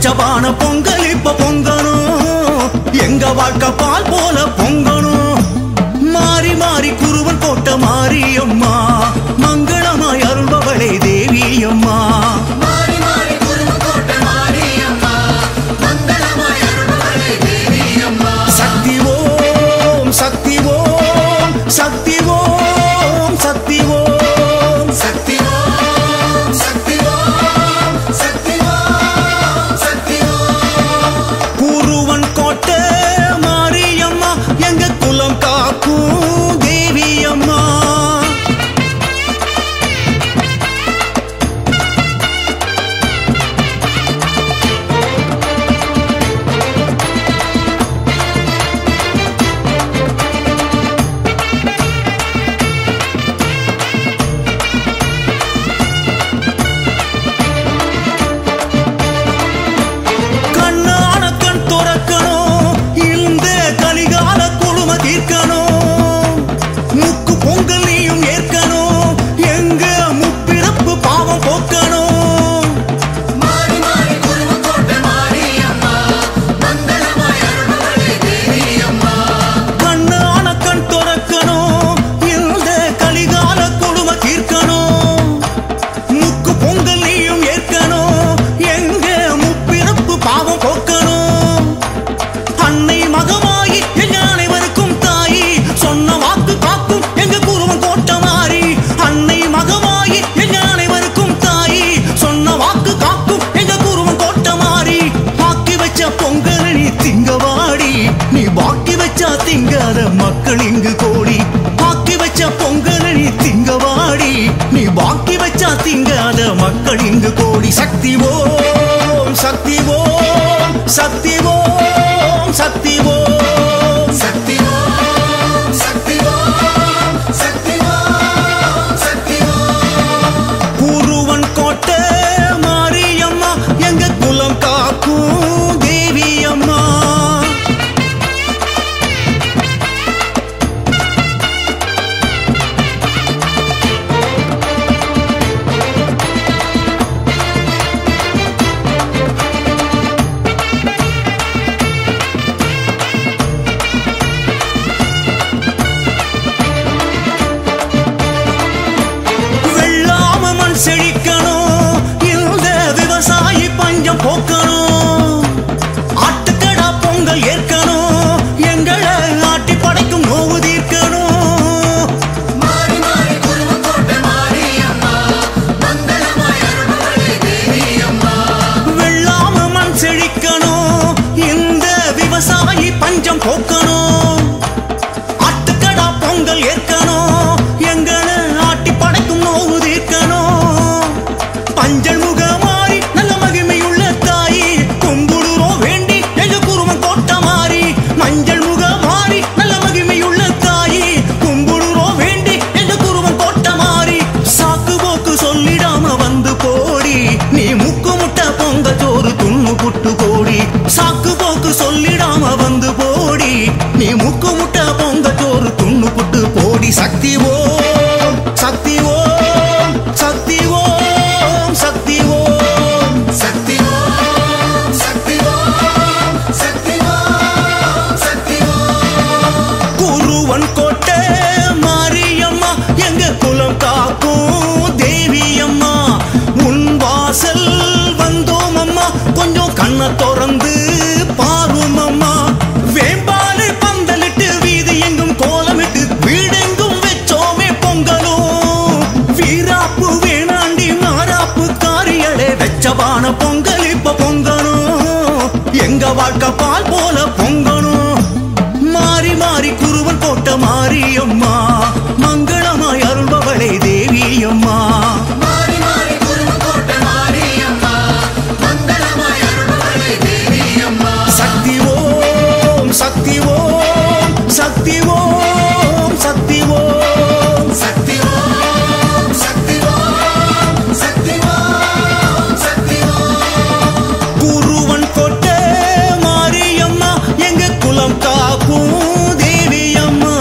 வெச்சபான பொங்கல் இப்ப பொங்கணும், எங்க வாழ்க்கை பால் போல பொங்கணும். மாறி மாறி குருவன் கோட்ட மாரியம்மா, மங்களமாய் அருள்பவளே தேவியம்மா. சக்தி ஓம் சக்தி ஓம் சக்தி ஓம் சக்தி ஓம் சக்தி ஓம் சக்தி ஓம் சக்தி ஓம் சக்தி ஓம். குருவன் கோட்டை மாரியம்மா, எங்க குலம் காக்கும் தேவியம்மா. திங்காத மக்கள் இங்கு கோடி, ஆக்கி வச்ச பொங்கல் நீ திங்கவாடி, நீ பாக்கி வச்சா திங்காத மக்கள் இங்கு கோடி. சக்தி ஓம் சக்தி ஓம் சக்தி ஓம் சக்தி ஓம் சக்தி ஓம் சக்தி ஓம் சக்தி ஓம் சக்தி ஓம். குருவன் கோட்டை மாரியம்மா, எங்க குலம் காக்கும் தேவியம்மா. செழிக்கணும், இந்த விவசாயி பஞ்சம் போக்கணும், ஆட்டுக்கடா பொங்கல் ஏற்கணும், எங்களை ஆட்டி படைக்கும் நோவு தீர்க்கணும். வெள்ளாம மண் செழிக்கணும், இந்த விவசாயி பஞ்சம் போக்கணும், ஆட்டுக்கடா பொங்கல் ஏற்கணும், எங்களை ஆட்டி படைக்கும் நோவு தீர்க்கணும். பஞ்சல் முகமாரி நல்ல மகிமையுள்ள தாயி, கும்பிடுறோம் வேண்டி எங்க குருவன் கோட்டை மாறி. மஞ்சள் முகமாரி நல்ல மகிமையுள்ள தாயி, கும்பிடுறோம் வேண்டி எங்க குருவன் கோட்டை மாறி. சாக்கு போக்கு சொல்லிடாம வந்து போடி, நீ முக்கு முட்டை பொங்க சோறு துண்ணு புட்டு போடி. சாக்கு போக்கு சொல்லிடாம வந்து போடி, நீ முக்கு முட்டை பொங்க சோறு துண்ணு புட்டு போடி. சக்தி ஓம் சக்தி ஓம் சக்தி ஓம் சக்தி ஓம் சக்தி ஓம் சக்தி ஓம் சக்தி ஓம் சக்தி ஓம். குருவன் கோட்டை மாரியம்மா, எங்க குலம் காக்கும் தேவியம்மா. உன் வாசல் வந்தோம் அம்மா, கொஞ்சம் கண்ணை திறந்து பாரும் அம்மா. வேம்பாலை பந்தலிட்டு வீதி எங்கும் கோலமிட்டு வீடெங்கும் வெச்சோமே பொங்கலும். வீராப்பு வேணாண்டி மாறாப்பு காரியடே, வெச்சபான பொங்கல் இப்ப பொங்கணும், எங்க வாழ்க்கை பால் போல பொங்கணும். மாறி மாறி குருவன் கோட்டை மாரியம்மா, மங்களமாய் அருள்பவளே தேவியம்மா. சக்தி ஓம் சக்தி ஓம் சக்தி ஓம் சக்தி ஓம் சக்தி ஓம் சக்தி ஓம் சக்தி ஓம் சக்தி ஓம். குருவன் கோட்டை மாரியம்மா, எங்க குலம் காக்கும் தேவியம்மா.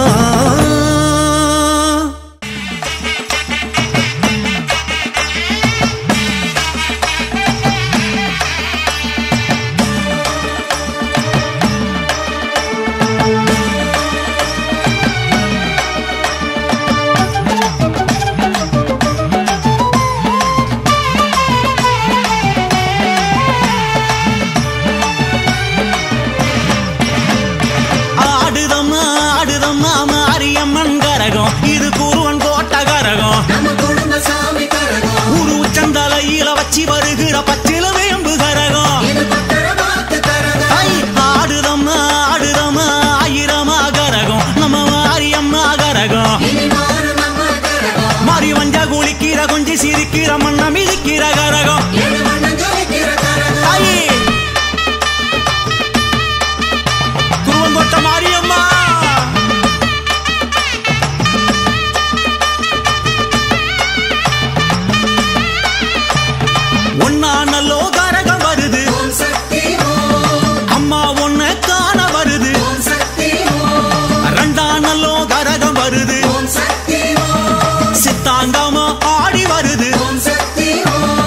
பச்சில வேம்பு கரகம் ஆடுதம்மா ஆடுதம்மா ஆயிரமா கரகம் நம்ம மாரியம்மா கரகம் மாறி வஞ்சா குளிக்கிற கொஞ்சி சிரிக்கிற மண்ண மிதிக்கிற கரகம் குருவங்கோட்ட மாரியம்மா ஒன்னா நல்லோ கரகம் வருது அம்மா ஒன்ன காண வருது ரெண்டா நல்லோ கரகம் வருது சித்தாண்டமா ஆடி வருது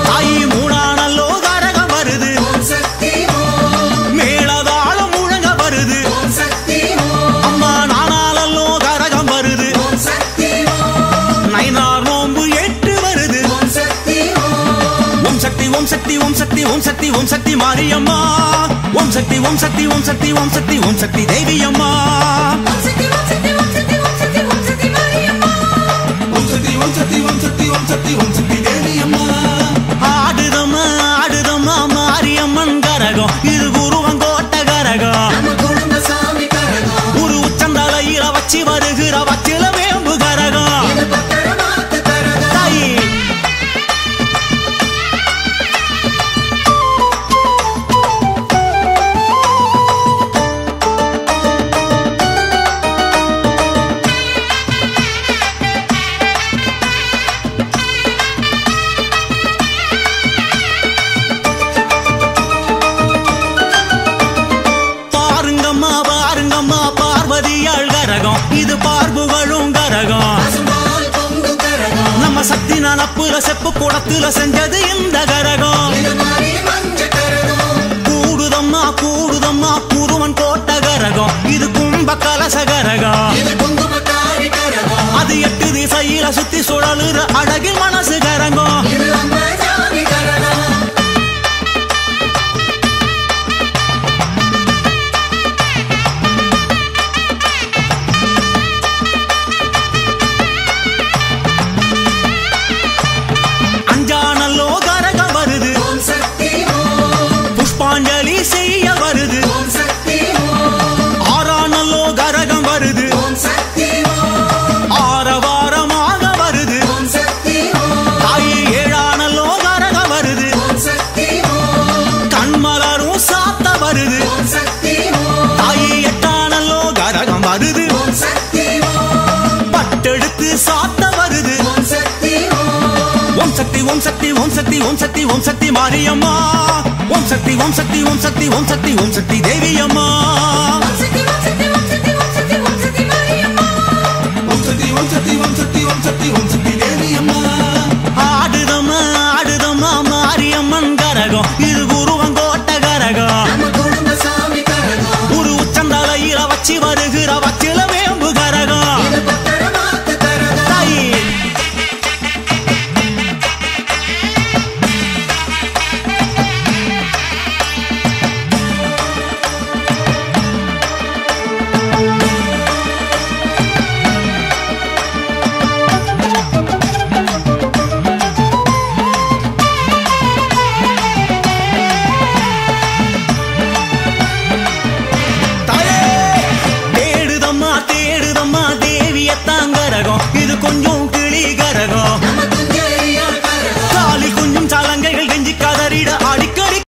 தாயி மூணா நல்லோ கரகம் வருது மேளதாளம் முழங்க வருது அம்மா நானாலோ கரகம் வருது நைனார் நோம்பு எட்டு வருது ஓம் சக்தி ஓம் சக்தி ஓம் சக்தி ஓம் சக்தி ஓம் சக்தி மாரியம்மா ஓம் சக்தி ஓம் சக்தி ஓம் சக்தி ஓம் சக்தி ஓம் சக்தி தேவி அம்மா ஓம் சக்தி ஓம் சக்தி ஓம் சக்தி ஓம் சக்தி ஓம் சக்தி மாரியம்மா ஓம் சக்தி ஓம் சக்தி ஓம் சக்தி ஓம் சக்தி ஓம் சக்தி தேவி அம்மா ஆடுதம்மா ஆடுதம்மா மாரியம்மன் கரகம் இது குருவங்கோட்ட கரகம் ஒரு உச்சந்தலையில வச்சு வருகிற வச்சில வேம்பு கரகம் தாயி பாருங்கம்மா பாருங்கம்மா பார்வதியாள் கரகம் இது பார்ப்புகளும் கரகம் நம்ம சக்தி நனப்புல செப்பு குடத்துல செஞ்சது இந்த கரகம் கூடுதம்மா கூடுதம்மா குருவன் கோட்ட கரகம் இது கும்ப கலச கரகம் அது 8 திசையில சுத்தி சுழலுற அழகில் மனசு கரகம் அஞ்சானல்லோ கரகம் வருது புஷ்பாஞ்சலி செய்ய வருது ஆறானல்லோ கரகம் வருது ஆரவாரமாக வருது தாயி ஏழானல்லோ கரகம் வருது கண்மலரும் சாத்த வருது தாயி எட்டானல்லோ கரகம் வருது பட்டெடுத்து சாத்த வருது ஓம் சக்தி ஓம் சக்தி ஓம் சக்தி ஓம் சக்தி ஓம் சக்தி மாரியம்மா ஓம் சக்தி ஓம் சக்தி ஓம் சக்தி ஓம் சக்தி ஓம் சக்தி தேவி அம்மா ஓம் சக்தி ஓம் சக்தி ஓம் சக்தி ஓம் சக்தி ஓம் சக்தி மாரியம்மா ஓம் சக்தி ஓம் சக்தி ஓம் சக்தி ஓம் சக்தி ஓம் சக்தி தேவி அம்மா ஆடுதம்மா ஆடுதம்மா மாரியம்மன் கரகம் இது